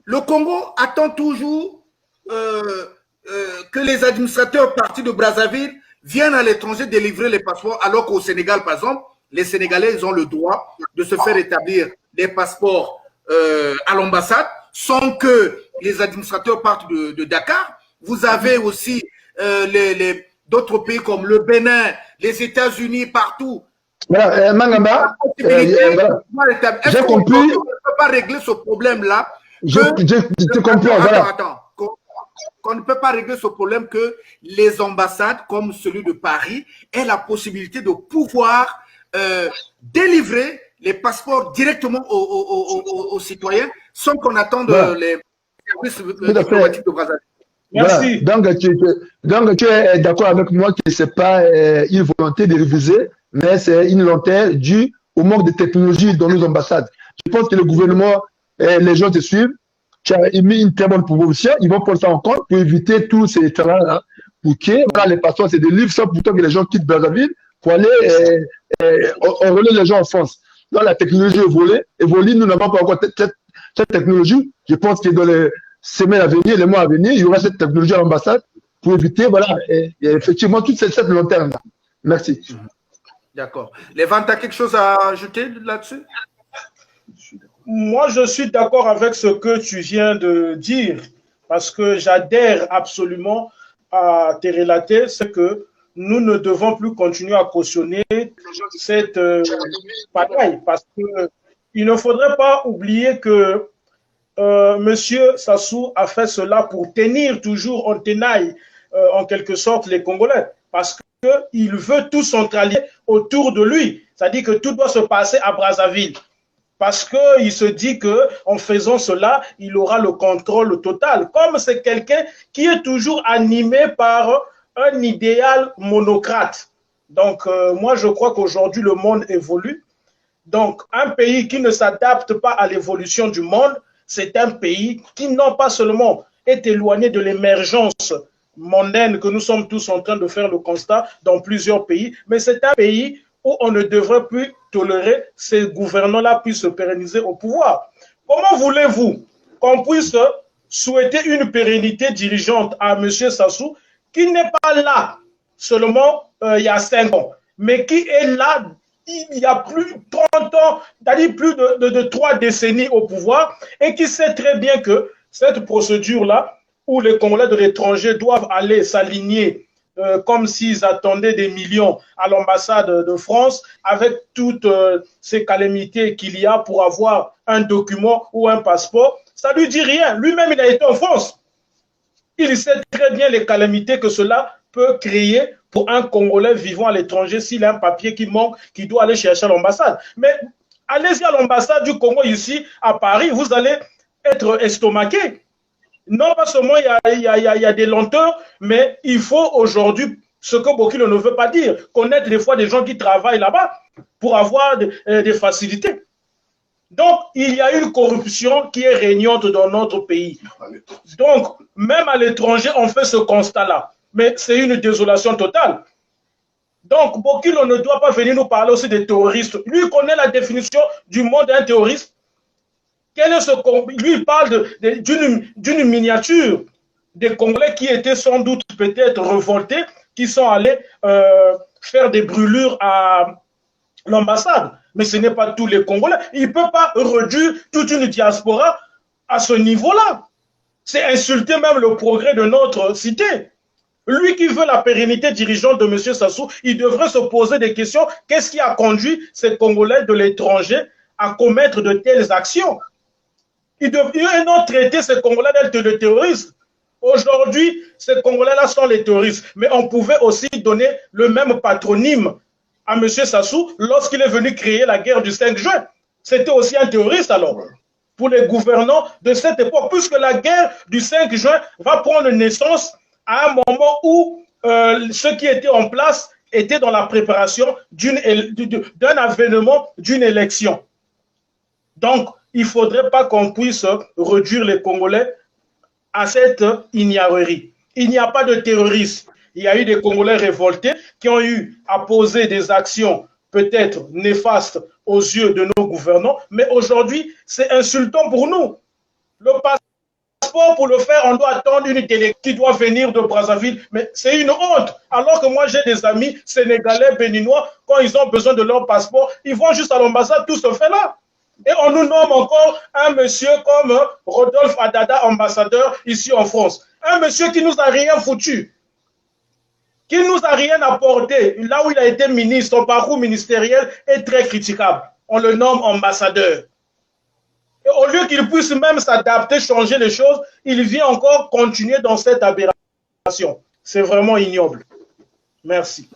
Le Congo attend toujours que les administrateurs partis de Brazzaville viennent à l'étranger délivrer les passeports, alors qu'au Sénégal, par exemple, les Sénégalais, ils ont le droit de se faire établir des passeports à l'ambassade sans que les administrateurs partent de Dakar. Vous avez aussi d'autres pays comme le Bénin, les États-Unis, partout. Voilà, Mangamba, j'ai compris. On ne peut pas régler ce problème-là. Je comprends, voilà. Attends. Qu'on ne peut pas régler ce problème que les ambassades, comme celui de Paris, aient la possibilité de pouvoir délivrer les passeports directement aux citoyens sans qu'on attende les services diplomatiques de Brazzaville. Merci. Voilà. Donc, tu es d'accord avec moi que ce n'est pas une volonté de réviser, mais c'est une volonté due au manque de technologie dans nos ambassades. Je pense que le gouvernement, les gens te suivent. Tu as émis une très bonne proposition. Ils vont prendre ça en compte pour éviter tous ces terrains-là. Pour que voilà, les passeports, c'est des livres, ça plutôt que les gens quittent Brazzaville pour aller enrôler les gens en France. Donc, la technologie évolue. Nous n'avons pas encore cette technologie. Je pense que dans les semaines à venir, les mois à venir, il y aura cette technologie à l'ambassade pour éviter, voilà, et effectivement, toute cette long terme-là. Merci. D'accord. Lévan, tu as quelque chose à ajouter là-dessus? Moi, je suis d'accord avec ce que tu viens de dire, parce que j'adhère absolument à te relater, c'est que nous ne devons plus continuer à cautionner cette bataille, parce qu'il ne faudrait pas oublier que Monsieur Sassou a fait cela pour tenir toujours en tenaille, en quelque sorte, les Congolais, parce qu'il veut tout centraliser autour de lui, c'est-à-dire que tout doit se passer à Brazzaville. Parce qu'il se dit qu'en faisant cela, il aura le contrôle total. Comme c'est quelqu'un qui est toujours animé par un idéal monocrate. Donc, moi, je crois qu'aujourd'hui, le monde évolue. Donc, un pays qui ne s'adapte pas à l'évolution du monde, c'est un pays qui non pas seulement est éloigné de l'émergence mondaine que nous sommes tous en train de faire le constat dans plusieurs pays, mais c'est un pays où on ne devrait plus tolérer ces gouvernants-là puissent se pérenniser au pouvoir. Comment voulez-vous qu'on puisse souhaiter une pérennité dirigeante à M. Sassou qui n'est pas là seulement il y a 5 ans, mais qui est là il y a plus de 30 ans, c'est-à-dire plus de 3 décennies au pouvoir, et qui sait très bien que cette procédure-là, où les Congolais de l'étranger doivent aller s'aligner comme s'ils attendaient des millions à l'ambassade de France, avec toutes ces calamités qu'il y a pour avoir un document ou un passeport, ça ne lui dit rien. Lui-même, il a été en France. Il sait très bien les calamités que cela peut créer pour un Congolais vivant à l'étranger s'il a un papier qui manque, qui doit aller chercher à l'ambassade. Mais allez-y à l'ambassade du Congo ici, à Paris, vous allez être estomaqué. Non pas seulement il y a des lenteurs, mais il faut aujourd'hui, ce que Bokilo ne veut pas dire, connaître des fois des gens qui travaillent là-bas pour avoir des facilités. Donc, il y a une corruption qui est régnante dans notre pays. Donc, même à l'étranger, on fait ce constat-là. Mais c'est une désolation totale. Donc, Bokilo ne doit pas venir nous parler aussi des terroristes. Lui connaît la définition du monde d'un terroriste. Quel est lui, il parle d'une miniature des Congolais qui étaient sans doute peut-être révoltés, qui sont allés faire des brûlures à l'ambassade. Mais ce n'est pas tous les Congolais. Il ne peut pas réduire toute une diaspora à ce niveau-là. C'est insulter même le progrès de notre cité. Lui qui veut la pérennité dirigeante de M. Sassou, il devrait se poser des questions. Qu'est-ce qui a conduit ces Congolais de l'étranger à commettre de telles actions? Il devrait traiter ces Congolais d'être des terroristes. Aujourd'hui, ces Congolais-là sont les terroristes. Mais on pouvait aussi donner le même patronyme à M. Sassou lorsqu'il est venu créer la guerre du 5 juin. C'était aussi un terroriste alors, pour les gouvernants de cette époque, puisque la guerre du 5 juin va prendre naissance à un moment où ceux qui étaient en place étaient dans la préparation d'un avènement, d'une élection. Donc, il ne faudrait pas qu'on puisse réduire les Congolais à cette ignorerie. Il n'y a pas de terrorisme. Il y a eu des Congolais révoltés qui ont eu à poser des actions peut-être néfastes aux yeux de nos gouvernants, mais aujourd'hui, c'est insultant pour nous. Le passé passeport, pour le faire, on doit attendre une délégation qui doit venir de Brazzaville. Mais c'est une honte. Alors que moi, j'ai des amis sénégalais, béninois, quand ils ont besoin de leur passeport, ils vont juste à l'ambassade, tout se fait là. Et on nous nomme encore un monsieur comme Rodolphe Adada, ambassadeur ici en France. Un monsieur qui nous a rien foutu, qui nous a rien apporté. Là où il a été ministre, son parcours ministériel est très critiquable. On le nomme ambassadeur. Et au lieu qu'il puisse même s'adapter, changer les choses, il vient encore continuer dans cette aberration. C'est vraiment ignoble. Merci.